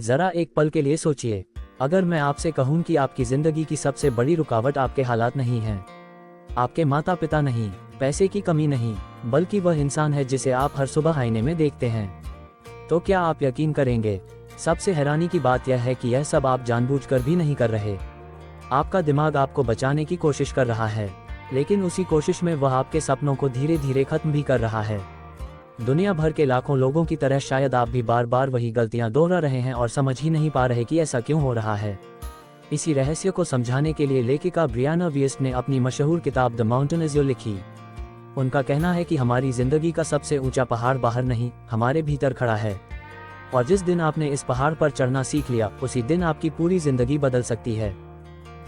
जरा एक पल के लिए सोचिए, अगर मैं आपसे कहूं कि आपकी जिंदगी की सबसे बड़ी रुकावट आपके हालात नहीं हैं, आपके माता पिता नहीं, पैसे की कमी नहीं, बल्कि वह इंसान है जिसे आप हर सुबह आईने में देखते हैं, तो क्या आप यकीन करेंगे? सबसे हैरानी की बात यह है कि यह सब आप जानबूझकर भी नहीं कर रहे। आपका दिमाग आपको बचाने की कोशिश कर रहा है, लेकिन उसी कोशिश में वह आपके सपनों को धीरे धीरे खत्म भी कर रहा है। दुनिया भर के लाखों लोगों की तरह शायद आप भी बार बार वही गलतियां दोहरा रहे हैं और समझ ही नहीं पा रहे कि ऐसा क्यों हो रहा है। इसी रहस्य को समझाने के लिए लेखिका ब्रियाना वियस्ट ने अपनी मशहूर किताब द माउंटेन इज यू लिखी। उनका कहना है कि हमारी जिंदगी का सबसे ऊंचा पहाड़ बाहर नहीं, हमारे भीतर खड़ा है, और जिस दिन आपने इस पहाड़ पर चढ़ना सीख लिया, उसी दिन आपकी पूरी जिंदगी बदल सकती है।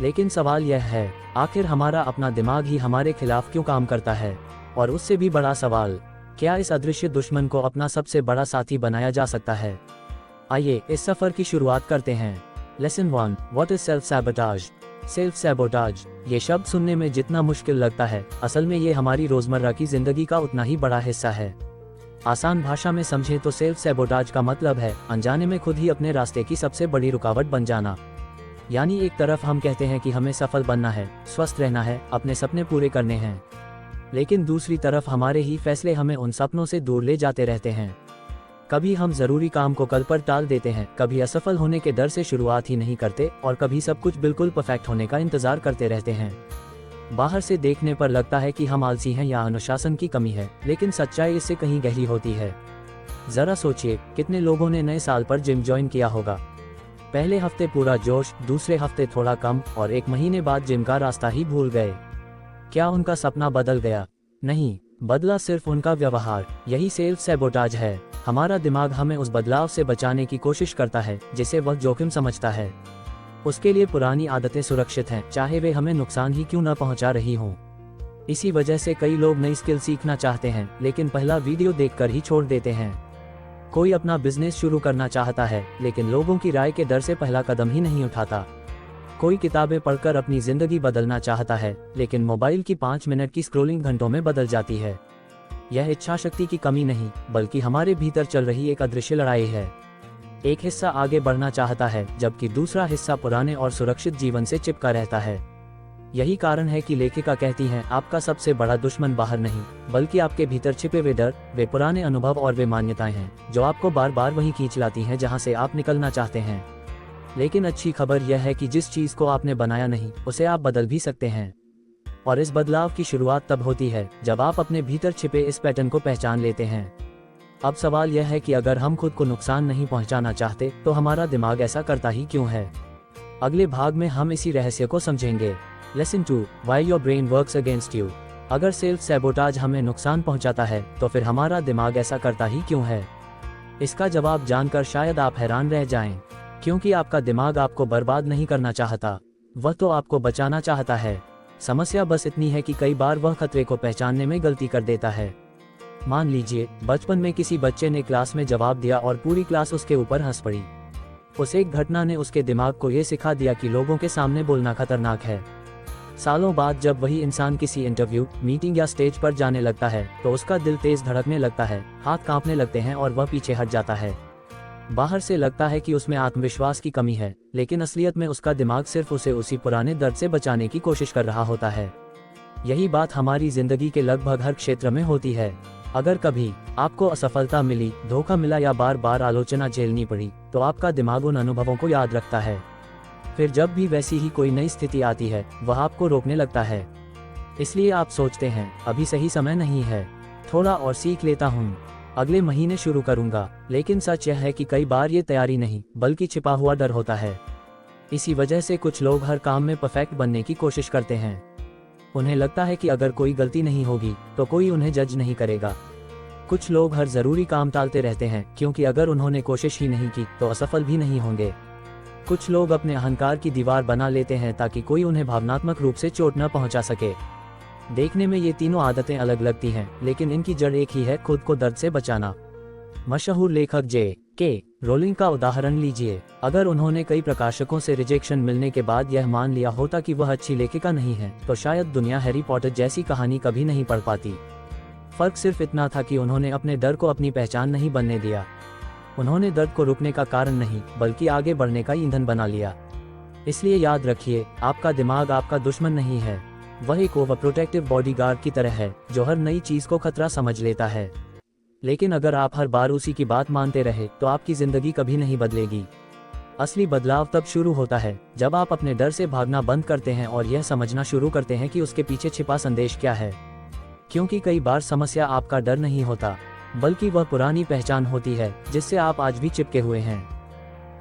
लेकिन सवाल यह है, आखिर हमारा अपना दिमाग ही हमारे खिलाफ क्यों काम करता है? और उससे भी बड़ा सवाल, क्या इस अदृश्य दुश्मन को अपना सबसे बड़ा साथी बनाया जा सकता है? आइए इस सफर की शुरुआत करते हैं। Lesson 1, what is self sabotage? Self sabotage, ये शब्द सुनने में जितना मुश्किल लगता है, असल में ये हमारी रोजमर्रा की जिंदगी का उतना ही बड़ा हिस्सा है। आसान भाषा में समझें तो सेल्फ सैबोटाज का मतलब है अनजाने में खुद ही अपने रास्ते की सबसे बड़ी रुकावट बन जाना। यानी एक तरफ हम कहते हैं कि हमें सफल बनना है, स्वस्थ रहना है, अपने सपने पूरे करने हैं, लेकिन दूसरी तरफ हमारे ही फैसले हमें उन सपनों से दूर ले जाते रहते हैं। कभी हम जरूरी काम को कल पर टाल देते हैं, कभी असफल होने के डर से शुरुआत ही नहीं करते, और कभी सब कुछ बिल्कुल परफेक्ट होने का इंतजार करते रहते हैं। बाहर से देखने पर लगता है कि हम आलसी हैं या अनुशासन की कमी है, लेकिन सच्चाई इससे कहीं गहरी होती है। जरा सोचिए, कितने लोगों ने नए साल पर जिम ज्वाइन किया होगा। पहले हफ्ते पूरा जोश, दूसरे हफ्ते थोड़ा कम, और एक महीने बाद जिम का रास्ता ही भूल गए। क्या उनका सपना बदल गया? नहीं, बदला सिर्फ उनका व्यवहार। यही सेल्फ सैबोटाज है। हमारा दिमाग हमें उस बदलाव से बचाने की कोशिश करता है जिसे वह जोखिम समझता है। उसके लिए पुरानी आदतें सुरक्षित हैं, चाहे वे हमें नुकसान ही क्यों न पहुंचा रही हों। इसी वजह से कई लोग नई स्किल सीखना चाहते हैं, लेकिन पहला वीडियो देखकर ही छोड़ देते हैं। कोई अपना बिजनेस शुरू करना चाहता है, लेकिन लोगों की राय के डर से पहला कदम ही नहीं उठाता। कोई किताबें पढ़कर अपनी जिंदगी बदलना चाहता है, लेकिन मोबाइल की 5 मिनट की स्क्रॉलिंग घंटों में बदल जाती है। यह इच्छा शक्ति की कमी नहीं, बल्कि हमारे भीतर चल रही एक अदृश्य लड़ाई है। एक हिस्सा आगे बढ़ना चाहता है, जबकि दूसरा हिस्सा पुराने और सुरक्षित जीवन से चिपका रहता है। यही कारण है कि लेखिका कहती हैं, आपका सबसे बड़ा दुश्मन बाहर नहीं, बल्कि आपके भीतर छिपे हुए डर, वे पुराने अनुभव और वे मान्यताएं हैं जो आपको बार बार वहीं खींच लाती हैं जहां से आप निकलना चाहते हैं। लेकिन अच्छी खबर यह है कि जिस चीज को आपने बनाया नहीं, उसे आप बदल भी सकते हैं। और इस बदलाव की शुरुआत तब होती है जब आप अपने भीतर छिपे इस पैटर्न को पहचान लेते हैं। अब सवाल यह है कि अगर हम खुद को नुकसान नहीं पहुंचाना चाहते, तो हमारा दिमाग ऐसा करता ही क्यों है? अगले भाग में हम इसी रहस्य को समझेंगे। Lesson 2, why your brain works against you. अगर सेल्फ सैबोटाज हमें नुकसान पहुंचाता है, तो फिर हमारा दिमाग ऐसा करता ही क्यों है? इसका जवाब जानकर शायद आप हैरान रह जाएं, क्योंकि आपका दिमाग आपको बर्बाद नहीं करना चाहता, वह तो आपको बचाना चाहता है। समस्या बस इतनी है कि कई बार वह खतरे को पहचानने में गलती कर देता है। मान लीजिए, बचपन में किसी बच्चे ने क्लास में जवाब दिया और पूरी क्लास उसके ऊपर हंस पड़ी। उस एक घटना ने उसके दिमाग को ये सिखा दिया कि लोगों के सामने बोलना खतरनाक है। सालों बाद जब वही इंसान किसी इंटरव्यू, मीटिंग या स्टेज पर जाने लगता है, तो उसका दिल तेज धड़कने लगता है, हाथ कांपने लगते हैं और वह पीछे हट जाता है। बाहर से लगता है कि उसमें आत्मविश्वास की कमी है, लेकिन असलियत में उसका दिमाग सिर्फ उसे उसी पुराने दर्द से बचाने की कोशिश कर रहा होता है। यही बात हमारी जिंदगी के लगभग हर क्षेत्र में होती है। अगर कभी आपको असफलता मिली, धोखा मिला या बार बार आलोचना झेलनी पड़ी, तो आपका दिमाग उन अनुभवों को याद रखता है। फिर जब भी वैसी ही कोई नई स्थिति आती है, वह आपको रोकने लगता है। इसलिए आप सोचते हैं, अभी सही समय नहीं है, थोड़ा और सीख लेता हूँ, अगले महीने शुरू करूंगा। लेकिन सच यह है कि कई बार ये तैयारी नहीं, बल्कि छिपा हुआ डर होता है। इसी वजह से कुछ लोग हर काम में परफेक्ट बनने की कोशिश करते हैं। उन्हें लगता है कि अगर कोई गलती नहीं होगी, तो कोई उन्हें जज नहीं करेगा। कुछ लोग हर जरूरी काम टालते रहते हैं, क्योंकि अगर उन्होंने कोशिश ही नहीं की, तो असफल भी नहीं होंगे। कुछ लोग अपने अहंकार की दीवार बना लेते हैं ताकि कोई उन्हें भावनात्मक रूप से चोट न पहुंचा सके। देखने में ये तीनों आदतें अलग लगती हैं, लेकिन इनकी जड़ एक ही है, खुद को दर्द से बचाना। मशहूर लेखक J.K. रोलिंग का उदाहरण लीजिए। अगर उन्होंने कई प्रकाशकों से रिजेक्शन मिलने के बाद यह मान लिया होता कि वह अच्छी लेखिका नहीं है, तो शायद दुनिया हैरी पॉटर जैसी कहानी कभी नहीं पढ़ पाती। फर्क सिर्फ इतना था कि उन्होंने अपने डर को अपनी पहचान नहीं बनने दिया। उन्होंने दर्द को रुकने का कारण नहीं बल्कि आगे बढ़ने का ईंधन बना लिया। इसलिए याद रखिए, आपका दिमाग आपका दुश्मन नहीं है, वह एक ओवर प्रोटेक्टिव बॉडीगार्ड की तरह है जो हर नई चीज को खतरा समझ लेता है। लेकिन अगर आप हर बार उसी की बात मानते रहे तो आपकी जिंदगी कभी नहीं बदलेगी। असली बदलाव तब शुरू होता है जब आप अपने डर से भागना बंद करते हैं और यह समझना शुरू करते हैं कि उसके पीछे छिपा संदेश क्या है। क्योंकि कई बार समस्या आपका डर नहीं होता, बल्कि वह पुरानी पहचान होती है जिससे आप आज भी चिपके हुए हैं।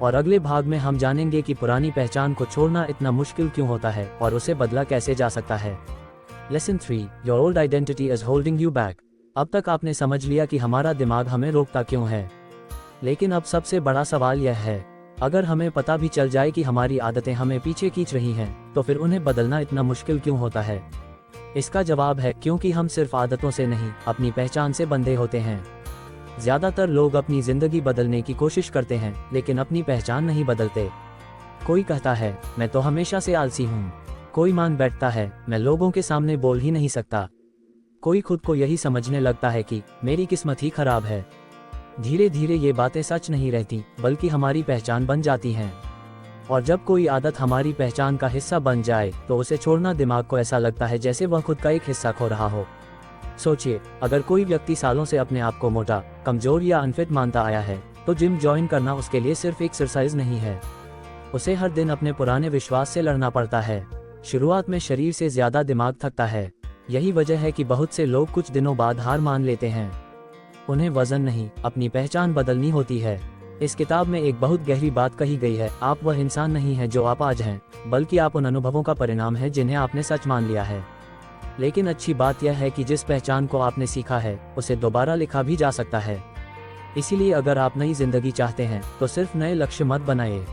और अगले भाग में हम जानेंगे कि पुरानी पहचान को छोड़ना इतना मुश्किल क्यों होता है और उसे बदला कैसे जा सकता है। Lesson 3, your old identity is holding you back. अब तक आपने समझ लिया कि हमारा दिमाग हमें रोकता क्यों है, लेकिन अब सबसे बड़ा सवाल यह है, अगर हमें पता भी चल जाए कि हमारी आदतें हमें पीछे खींच रही हैं, तो फिर उन्हें बदलना इतना मुश्किल क्यों होता है? इसका जवाब है क्योंकि हम सिर्फ आदतों से नहीं, अपनी पहचान से बंधे होते हैं। ज्यादातर लोग अपनी जिंदगी बदलने की कोशिश करते हैं लेकिन अपनी पहचान नहीं बदलते। कोई कहता है मैं तो हमेशा से आलसी हूँ, कोई मान बैठता है मैं लोगों के सामने बोल ही नहीं सकता, कोई खुद को यही समझने लगता है कि मेरी किस्मत ही खराब है। धीरे धीरे ये बातें सच नहीं रहती बल्कि हमारी पहचान बन जाती हैं। और जब कोई आदत हमारी पहचान का हिस्सा बन जाए तो उसे छोड़ना दिमाग को ऐसा लगता है जैसे वह खुद का एक हिस्सा खो रहा हो। सोचिए, अगर कोई व्यक्ति सालों से अपने आप को मोटा, कमजोर या अनफिट मानता आया है तो जिम ज्वाइन करना उसके लिए सिर्फ एक्सरसाइज नहीं है, उसे हर दिन अपने पुराने विश्वास से लड़ना पड़ता है। शुरुआत में शरीर से ज्यादा दिमाग थकता है। यही वजह है कि बहुत से लोग कुछ दिनों बाद हार मान लेते हैं। उन्हें वजन नहीं, अपनी पहचान बदलनी होती है। इस किताब में एक बहुत गहरी बात कही गई है, आप वह इंसान नहीं है जो आप आज हैं, बल्कि आप उन अनुभवों का परिणाम है जिन्हें आपने सच मान लिया है। लेकिन अच्छी बात यह है कि जिस पहचान को आपने सीखा है उसे दोबारा लिखा भी जा सकता है। इसीलिए अगर आप नई जिंदगी चाहते हैं तो सिर्फ नए लक्ष्य मत बनाए,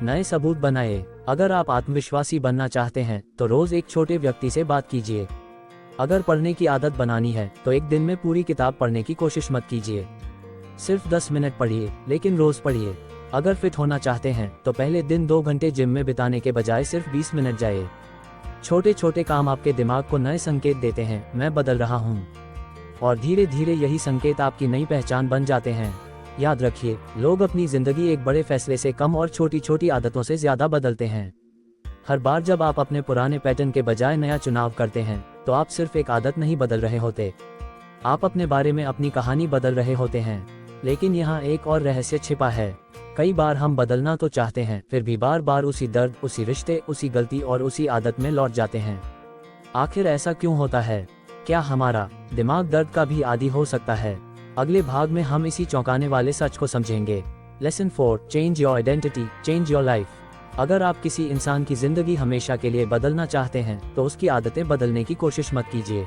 नए सबूत बनाए। अगर आप आत्मविश्वासी बनना चाहते हैं तो रोज एक छोटे व्यक्ति से बात कीजिए। अगर पढ़ने की आदत बनानी है तो एक दिन में पूरी किताब पढ़ने की कोशिश मत कीजिए, सिर्फ 10 मिनट पढ़िए, लेकिन रोज पढ़िए। अगर फिट होना चाहते हैं तो पहले दिन 2 घंटे जिम में बिताने के बजाय सिर्फ 20 मिनट जाइए। छोटे छोटे काम आपके दिमाग को नए संकेत देते हैं, मैं बदल रहा हूँ, और धीरे धीरे यही संकेत आपकी नई पहचान बन जाते हैं। याद रखिए, लोग अपनी जिंदगी एक बड़े फैसले से कम और छोटी छोटी आदतों से ज्यादा बदलते हैं। हर बार जब आप अपने पुराने पैटर्न के बजाय नया चुनाव करते हैं तो आप सिर्फ एक आदत नहीं बदल रहे होते, आप अपने बारे में अपनी कहानी बदल रहे होते हैं। लेकिन यहाँ एक और रहस्य छिपा है, कई बार हम बदलना तो चाहते हैं, फिर भी बार बार उसी दर्द, उसी रिश्ते, उसी गलती और उसी आदत में लौट जाते हैं। आखिर ऐसा क्यों होता है? क्या हमारा दिमाग दर्द का भी आदी हो सकता है? अगले भाग में हम इसी चौंकाने वाले सच को समझेंगे। Lesson 4, change your identity, change your life. अगर आप किसी इंसान की जिंदगी हमेशा के लिए बदलना चाहते हैं तो उसकी आदतें बदलने की कोशिश मत कीजिए,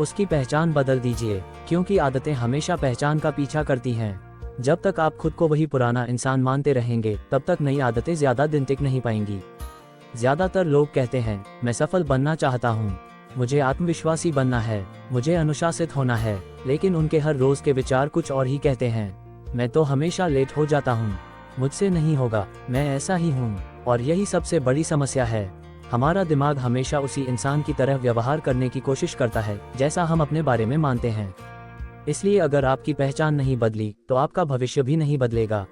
उसकी पहचान बदल दीजिए, क्योंकि आदतें हमेशा पहचान का पीछा करती हैं। जब तक आप खुद को वही पुराना इंसान मानते रहेंगे तब तक नई आदतें ज्यादा दिन टिक नहीं पाएंगी। ज्यादातर लोग कहते हैं मैं सफल बनना चाहता हूँ, मुझे आत्मविश्वासी बनना है, मुझे अनुशासित होना है, लेकिन उनके हर रोज के विचार कुछ और ही कहते हैं। मैं तो हमेशा लेट हो जाता हूँ, मुझसे नहीं होगा, मैं ऐसा ही हूँ। और यही सबसे बड़ी समस्या है, हमारा दिमाग हमेशा उसी इंसान की तरह व्यवहार करने की कोशिश करता है जैसा हम अपने बारे में मानते हैं। इसलिए अगर आपकी पहचान नहीं बदली तो आपका भविष्य भी नहीं बदलेगा।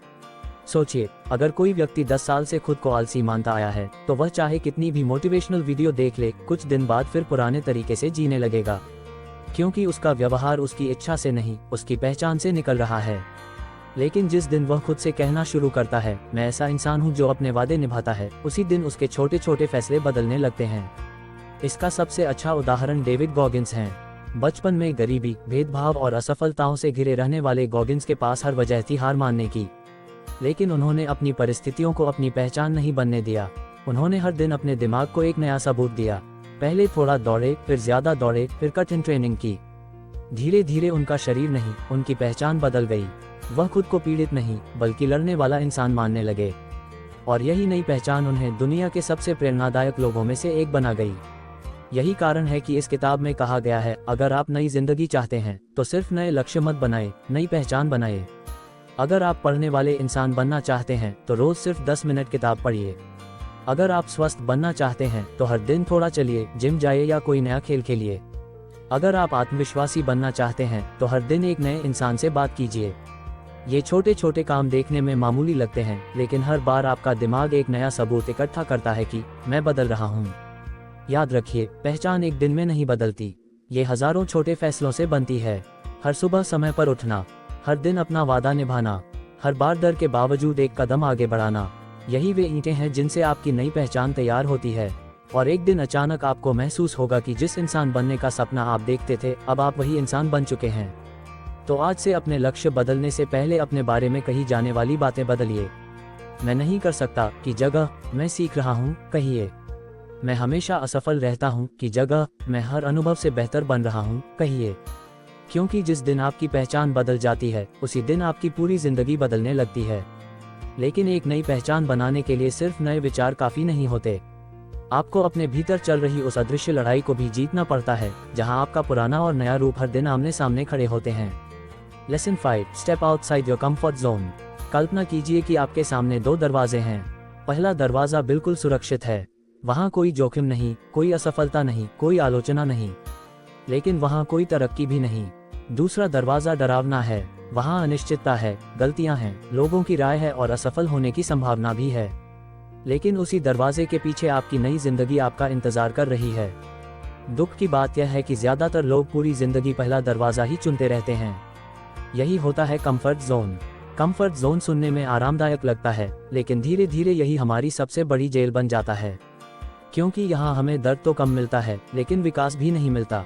सोचिए, अगर कोई व्यक्ति 10 साल से खुद को आलसी मानता आया है तो वह चाहे कितनी भी मोटिवेशनल वीडियो देख ले, कुछ दिन बाद फिर पुराने तरीके से जीने लगेगा, क्योंकि उसका व्यवहार उसकी इच्छा से नहीं, उसकी पहचान से निकल रहा है। लेकिन जिस दिन वह खुद से कहना शुरू करता है मैं ऐसा इंसान हूँ जो अपने वादे निभाता है, उसी दिन उसके छोटे छोटे फैसले बदलने लगते हैं। इसका सबसे अच्छा उदाहरण डेविड गॉगिंस हैं। बचपन में गरीबी, भेदभाव और असफलताओं से घिरे रहने वाले गॉगिंस के पास हर वजह थी हार मानने की, लेकिन उन्होंने अपनी परिस्थितियों को अपनी पहचान नहीं बनने दिया। उन्होंने हर दिन अपने दिमाग को एक नया सबूत दिया। पहले थोड़ा दौड़े, फिर ज्यादा दौड़े, फिर कठिन ट्रेनिंग की। धीरे धीरे उनका शरीर नहीं, उनकी पहचान बदल गई। वह खुद को पीड़ित नहीं बल्कि लड़ने वाला इंसान मानने लगे, और यही नई पहचान उन्हें दुनिया के सबसे प्रेरणादायक लोगों में से एक बना गई। यही कारण है कि इस किताब में कहा गया है, अगर आप नई जिंदगी चाहते हैं तो सिर्फ नए लक्ष्य मत बनाए, नई पहचान बनाए। अगर आप पढ़ने वाले इंसान बनना चाहते हैं तो रोज सिर्फ 10 मिनट किताब पढ़िए। अगर आप स्वस्थ बनना चाहते हैं तो हर दिन थोड़ा चलिए, जिम जाइए या कोई नया खेल खेलिए। अगर आप आत्मविश्वासी बनना चाहते हैं तो हर दिन एक नए इंसान से बात कीजिए। ये छोटे छोटे काम देखने में मामूली लगते हैं, लेकिन हर बार आपका दिमाग एक नया सबूत इकट्ठा करता है कि मैं बदल रहा हूँ। याद रखिए, पहचान एक दिन में नहीं बदलती, ये हजारों छोटे फैसलों से बनती है। हर सुबह समय पर उठना, हर दिन अपना वादा निभाना, हर बार डर के बावजूद एक कदम आगे बढ़ाना, यही वे ईंटें हैं जिनसे आपकी नई पहचान तैयार होती है। और एक दिन अचानक आपको महसूस होगा कि जिस इंसान बनने का सपना आप देखते थे, अब आप वही इंसान बन चुके हैं। तो आज से अपने लक्ष्य बदलने से पहले अपने बारे में कही जाने वाली बातें बदलिए। मैं नहीं कर सकता की जगह मैं सीख रहा हूँ कहिए। मैं हमेशा असफल रहता हूँ की जगह मैं हर अनुभव से बेहतर बन रहा हूँ कहिए। क्योंकि जिस दिन आपकी पहचान बदल जाती है, उसी दिन आपकी पूरी जिंदगी बदलने लगती है। लेकिन एक नई पहचान बनाने के लिए सिर्फ नए विचार काफी नहीं होते, आपको अपने भीतर चल रही उस अदृश्य लड़ाई को भी जीतना पड़ता है, जहां आपका पुराना और नया रूप हर दिन आमने सामने खड़े होते हैं। Lesson 5, step outside your comfort zone. कल्पना कीजिए कि आपके सामने 2 दरवाजे हैं। पहला दरवाजा बिल्कुल सुरक्षित है, वहां कोई जोखिम नहीं, कोई असफलता नहीं, कोई आलोचना नहीं, लेकिन वहां कोई तरक्की भी नहीं। दूसरा दरवाजा डरावना है, वहां अनिश्चितता है, गलतियां हैं, लोगों की राय है और असफल होने की संभावना भी है। लेकिन उसी दरवाजे के पीछे आपकी नई जिंदगी आपका इंतजार कर रही है। दुख की बात यह है कि ज्यादातर लोग पूरी जिंदगी पहला दरवाजा ही चुनते रहते हैं। यही होता है कंफर्ट जोन। कंफर्ट जोन सुनने में आरामदायक लगता है, लेकिन धीरे धीरे यही हमारी सबसे बड़ी जेल बन जाता है, क्योंकि यहाँ हमें दर्द तो कम मिलता है, लेकिन विकास भी नहीं मिलता।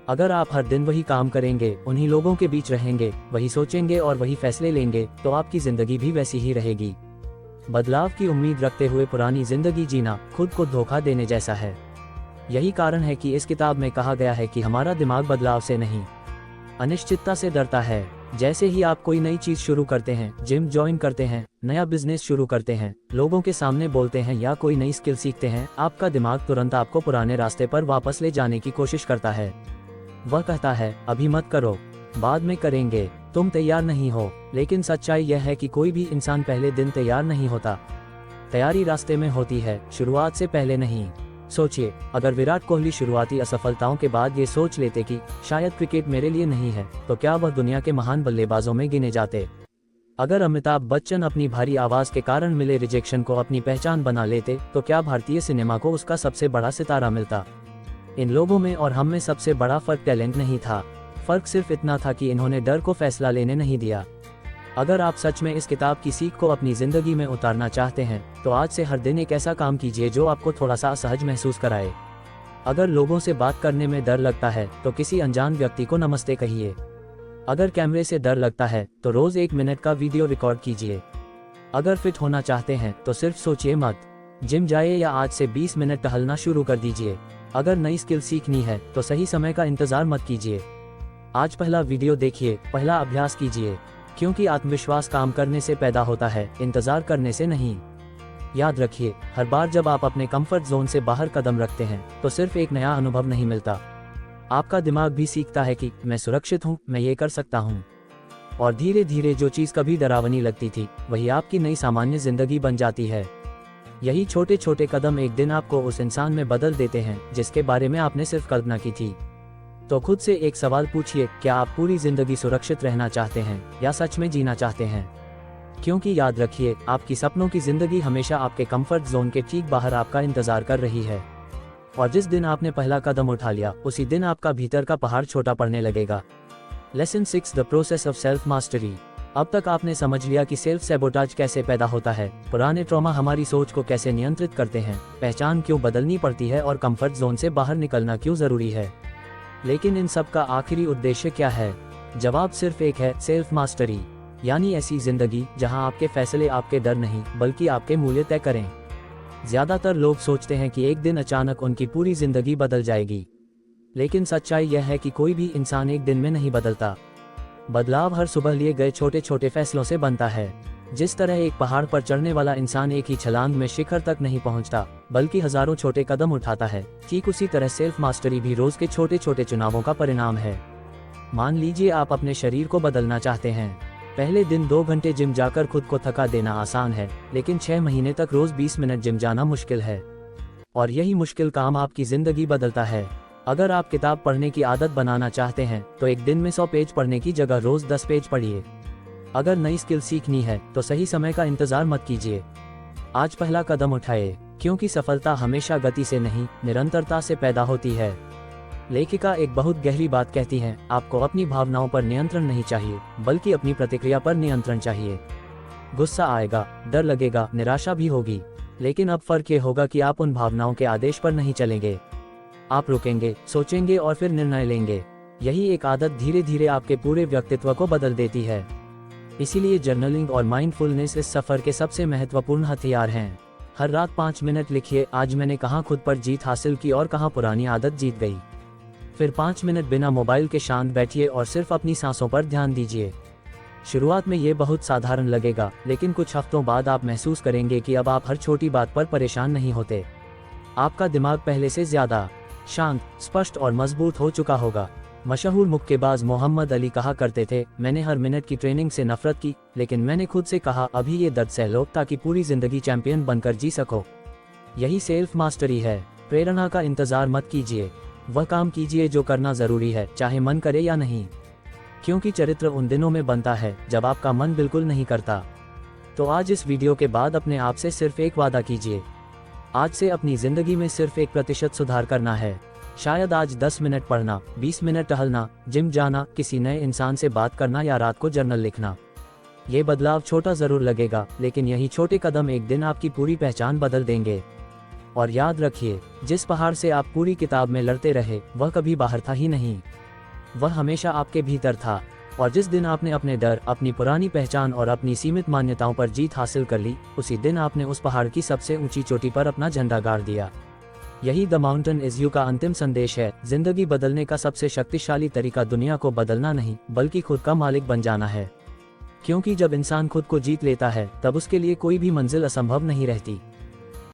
अगर आप हर दिन वही काम करेंगे, उन्हीं लोगों के बीच रहेंगे, वही सोचेंगे और वही फैसले लेंगे, तो आपकी जिंदगी भी वैसी ही रहेगी। बदलाव की उम्मीद रखते हुए पुरानी जिंदगी जीना खुद को धोखा देने जैसा है। यही कारण है कि इस किताब में कहा गया है कि हमारा दिमाग बदलाव से नहीं, अनिश्चितता से डरता है। जैसे ही आप कोई नई चीज शुरू करते हैं, जिम ज्वाइन करते हैं, नया बिजनेस शुरू करते हैं, लोगों के सामने बोलते हैं या कोई नई स्किल सीखते हैं, आपका दिमाग तुरंत आपको पुराने रास्ते पर वापस ले जाने की कोशिश करता है। वह कहता है, अभी मत करो, बाद में करेंगे, तुम तैयार नहीं हो। लेकिन सच्चाई यह है कि कोई भी इंसान पहले दिन तैयार नहीं होता। तैयारी रास्ते में होती है, शुरुआत से पहले नहीं। सोचिए, अगर विराट कोहली शुरुआती असफलताओं के बाद ये सोच लेते कि शायद क्रिकेट मेरे लिए नहीं है, तो क्या वह दुनिया के महान बल्लेबाजों में गिने जाते? अगर अमिताभ बच्चन अपनी भारी आवाज के कारण मिले रिजेक्शन को अपनी पहचान बना लेते, तो क्या भारतीय सिनेमा को उसका सबसे बड़ा सितारा मिलता? इन लोगों में और हम में सबसे बड़ा फर्क टैलेंट नहीं था, फर्क सिर्फ इतना था कि इन्होंने डर को फैसला लेने नहीं दिया। अगर आप सच में इस किताब की सीख को अपनी जिंदगी में उतारना चाहते हैं, तो आज से हर दिन एक ऐसा काम कीजिए जो आपको थोड़ा सा असहज महसूस कराए। अगर लोगों से बात करने में डर लगता है, तो किसी अनजान व्यक्ति को नमस्ते कहिए। अगर कैमरे से डर लगता है, तो रोज 1 मिनट का वीडियो रिकॉर्ड कीजिए। अगर फिट होना चाहते हैं, तो सिर्फ सोचिए मत, जिम जाइए या आज से 20 मिनट टहलना शुरू कर दीजिए। अगर नई स्किल सीखनी है, तो सही समय का इंतजार मत कीजिए, आज पहला वीडियो देखिए, पहला अभ्यास कीजिए, क्योंकि आत्मविश्वास काम करने से पैदा होता है, इंतजार करने से नहीं। याद रखिए, हर बार जब आप अपने कंफर्ट जोन से बाहर कदम रखते हैं, तो सिर्फ एक नया अनुभव नहीं मिलता, आपका दिमाग भी सीखता है कि मैं सुरक्षित हूँ, मैं ये कर सकता हूँ। और धीरे धीरे जो चीज़ कभी डरावनी लगती थी, वही आपकी नई सामान्य जिंदगी बन जाती है। यही छोटे छोटे कदम एक दिन आपको उस इंसान में बदल देते हैं जिसके बारे में आपने सिर्फ कल्पना की थी। तो खुद से एक सवाल पूछिए, क्या आप पूरी जिंदगी सुरक्षित रहना चाहते हैं या सच में जीना चाहते हैं? क्योंकि याद रखिए, आपकी सपनों की जिंदगी हमेशा आपके कंफर्ट जोन के ठीक बाहर आपका इंतजार कर रही है। और जिस दिन आपने पहला कदम उठा लिया, उसी दिन आपका भीतर का पहाड़ छोटा पड़ने लगेगा। Lesson 6, the process of self mastery. अब तक आपने समझ लिया कि सेल्फ सैबोटाज कैसे पैदा होता है, पुराने ट्रॉमा हमारी सोच को कैसे नियंत्रित करते हैं, पहचान क्यों बदलनी पड़ती है और कंफर्ट जोन से बाहर निकलना क्यों जरूरी है। लेकिन इन सब का आखिरी उद्देश्य क्या है? जवाब सिर्फ एक है, सेल्फ मास्टरी, यानी ऐसी जिंदगी जहां आपके फैसले आपके डर नहीं बल्कि आपके मूल्य तय करें। ज्यादातर लोग सोचते हैं कि एक दिन अचानक उनकी पूरी जिंदगी बदल जाएगी, लेकिन सच्चाई यह है कि कोई भी इंसान एक दिन में नहीं बदलता। बदलाव हर सुबह लिए गए छोटे छोटे फैसलों से बनता है। जिस तरह एक पहाड़ पर चढ़ने वाला इंसान एक ही छलांग में शिखर तक नहीं पहुंचता, बल्कि हजारों छोटे कदम उठाता है, ठीक उसी तरह सेल्फ मास्टरी भी रोज के छोटे छोटे चुनावों का परिणाम है। मान लीजिए आप अपने शरीर को बदलना चाहते हैं। पहले दिन 2 घंटे जिम जाकर खुद को थका देना आसान है, लेकिन 6 महीने तक रोज 20 मिनट जिम जाना मुश्किल है। और यही मुश्किल काम आपकी जिंदगी बदलता है। अगर आप किताब पढ़ने की आदत बनाना चाहते हैं, तो एक दिन में 100 पेज पढ़ने की जगह रोज 10 पेज पढ़िए। अगर नई स्किल सीखनी है तो सही समय का इंतजार मत कीजिए। आज पहला कदम उठाए, क्योंकि सफलता हमेशा गति से नहीं, निरंतरता से पैदा होती है। लेखिका एक बहुत गहरी बात कहती हैं, आपको अपनी भावनाओं पर नियंत्रण नहीं चाहिए, बल्कि अपनी प्रतिक्रिया पर नियंत्रण चाहिए। गुस्सा आएगा, डर लगेगा, निराशा भी होगी, लेकिन अब फर्क ये होगा कि आप उन भावनाओं के आदेश पर नहीं चलेंगे। आप रुकेंगे, सोचेंगे और फिर निर्णय लेंगे। यही एक आदत धीरे धीरे आपके पूरे व्यक्तित्व को बदल देती है। इसीलिए जर्नलिंग और माइंडफुलनेस इस सफर के सबसे महत्वपूर्ण हथियार हैं। हर रात 5 मिनट लिखिए, आज मैंने कहाँ खुद पर जीत हासिल की और कहाँ पुरानी आदत जीत गई। फिर 5 मिनट बिना मोबाइल के शांत बैठिए और सिर्फ अपनी सांसों पर ध्यान दीजिए। शुरुआत में ये बहुत साधारण लगेगा, लेकिन कुछ हफ्तों बाद आप महसूस करेंगे कि अब आप हर छोटी बात पर परेशान नहीं होते। आपका दिमाग पहले से ज्यादा शांत, स्पष्ट और मजबूत हो चुका होगा। मशहूर मुक्केबाज मोहम्मद अली कहा करते थे, मैंने हर मिनट की ट्रेनिंग से नफरत की, लेकिन मैंने खुद से कहा अभी ये दर्द सह लो ताकि पूरी जिंदगी चैंपियन बनकर जी सको। यही सेल्फ मास्टरी है। प्रेरणा का इंतजार मत कीजिए, वह काम कीजिए जो करना जरूरी है, चाहे मन करे या नहीं। क्योंकि चरित्र उन दिनों में बनता है जब आपका मन बिल्कुल नहीं करता। तो आज इस वीडियो के बाद अपने आप से सिर्फ एक वादा कीजिए, आज से अपनी जिंदगी में सिर्फ 1% सुधार करना है। शायद आज 10 मिनट पढ़ना, 20 मिनट टहलना, जिम जाना, किसी नए इंसान से बात करना या रात को जर्नल लिखना। ये बदलाव छोटा जरूर लगेगा, लेकिन यही छोटे कदम एक दिन आपकी पूरी पहचान बदल देंगे। और याद रखिए, जिस पहाड़ से आप पूरी किताब में लड़ते रहे वह कभी बाहर था ही नहीं, वह हमेशा आपके भीतर था। और जिस दिन आपने अपने डर, अपनी पुरानी पहचान और अपनी सीमित मान्यताओं पर जीत हासिल कर ली, उसी दिन आपने उस पहाड़ की सबसे ऊंची चोटी पर अपना झंडा गाड़ दिया। यही द माउंटेन इज यू का अंतिम संदेश है। जिंदगी बदलने का सबसे शक्तिशाली तरीका दुनिया को बदलना नहीं, बल्कि खुद का मालिक बन जाना है। क्योंकि जब इंसान खुद को जीत लेता है, तब उसके लिए कोई भी मंजिल असंभव नहीं रहती।